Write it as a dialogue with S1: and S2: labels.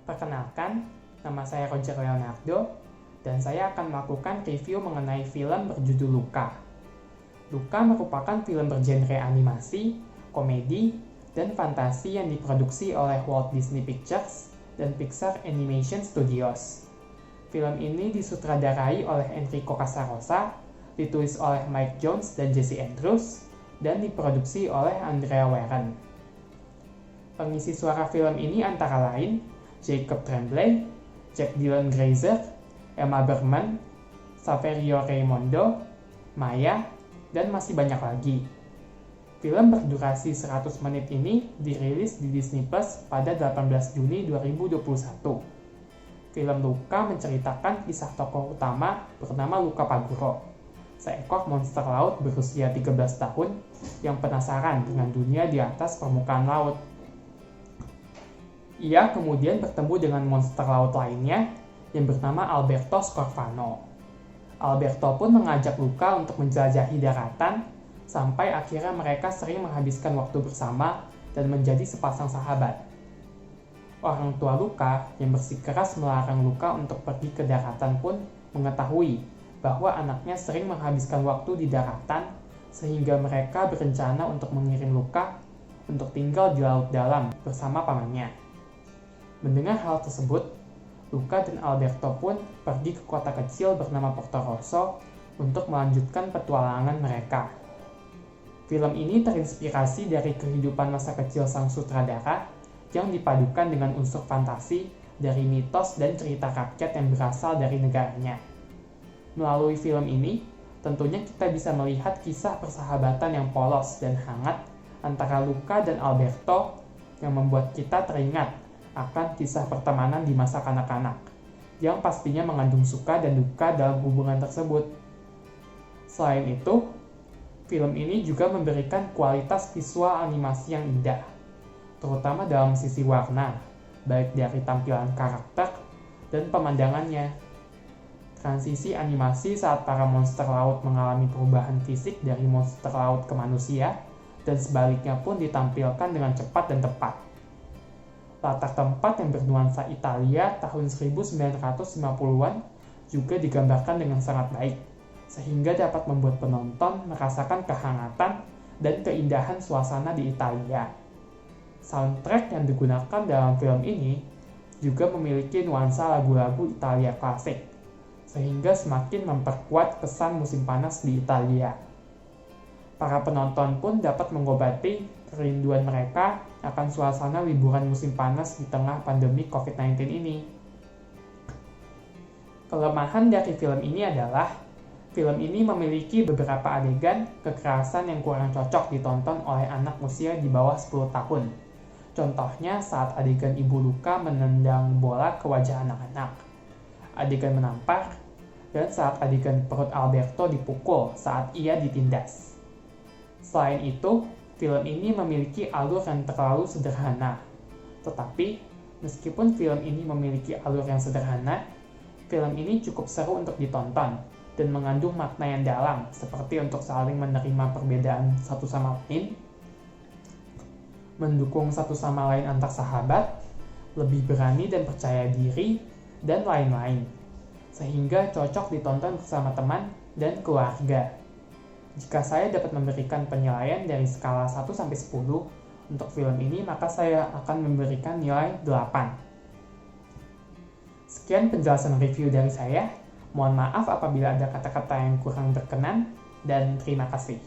S1: Perkenalkan, nama saya Roger Leonardo, dan saya akan melakukan review mengenai film berjudul Luca. Luca merupakan film bergenre animasi, komedi, dan fantasi yang diproduksi oleh Walt Disney Pictures dan Pixar Animation Studios. Film ini disutradarai oleh Enrico Casarosa, ditulis oleh Mike Jones dan Jesse Andrews, dan diproduksi oleh Andrea Warren. Pengisi suara film ini antara lain Jacob Tremblay, Jack Dylan Grazer, Emma Berman, Saverio Raimondo, Maya, dan masih banyak lagi. Film berdurasi 100 menit ini dirilis di Disney Plus pada 18 Juni 2021. Film Luca menceritakan kisah tokoh utama bernama Luca Paguro, seekor monster laut berusia 13 tahun yang penasaran dengan dunia di atas permukaan laut. Ia kemudian bertemu dengan monster laut lainnya yang bernama Alberto Scorfano. Alberto pun mengajak Luca untuk menjelajahi daratan, sampai akhirnya mereka sering menghabiskan waktu bersama dan menjadi sepasang sahabat. Orang tua Luca yang bersikeras melarang Luca untuk pergi ke daratan pun mengetahui bahwa anaknya sering menghabiskan waktu di daratan, sehingga mereka berencana untuk mengirim Luca untuk tinggal di laut dalam bersama pamannya. Mendengar hal tersebut, Luca dan Alberto pun pergi ke kota kecil bernama Porto Rosso untuk melanjutkan petualangan mereka. Film ini terinspirasi dari kehidupan masa kecil sang sutradara yang dipadukan dengan unsur fantasi dari mitos dan cerita rakyat yang berasal dari negaranya. Melalui film ini, tentunya kita bisa melihat kisah persahabatan yang polos dan hangat antara Luca dan Alberto yang membuat kita teringat akan kisah pertemanan di masa kanak-kanak, yang pastinya mengandung suka dan duka dalam hubungan tersebut. Selain itu, film ini juga memberikan kualitas visual animasi yang indah, terutama dalam sisi warna, baik dari tampilan karakter dan pemandangannya. Transisi animasi saat para monster laut mengalami perubahan fisik dari monster laut ke manusia, dan sebaliknya pun ditampilkan dengan cepat dan tepat. Latar tempat yang bernuansa Italia tahun 1950-an juga digambarkan dengan sangat baik, sehingga dapat membuat penonton merasakan kehangatan dan keindahan suasana di Italia. Soundtrack yang digunakan dalam film ini juga memiliki nuansa lagu-lagu Italia klasik, sehingga semakin memperkuat kesan musim panas di Italia. Para penonton pun dapat mengobati kerinduan mereka akan suasana liburan musim panas di tengah pandemi COVID-19 ini. Kelemahan dari film ini adalah film ini memiliki beberapa adegan kekerasan yang kurang cocok ditonton oleh anak usia di bawah 10 tahun. Contohnya saat adegan ibu Luca menendang bola ke wajah anak-anak, adegan menampar, dan saat adegan perut Alberto dipukul saat ia ditindas. Selain itu, film ini memiliki alur yang terlalu sederhana. Tetapi, meskipun film ini memiliki alur yang sederhana, film ini cukup seru untuk ditonton dan mengandung makna yang dalam, seperti untuk saling menerima perbedaan satu sama lain, mendukung satu sama lain antar sahabat, lebih berani dan percaya diri, dan lain-lain, sehingga cocok ditonton bersama teman dan keluarga. Jika saya dapat memberikan penilaian dari skala 1-10 untuk film ini, maka saya akan memberikan nilai 8. Sekian penjelasan review dari saya. Mohon maaf apabila ada kata-kata yang kurang berkenan, dan terima kasih.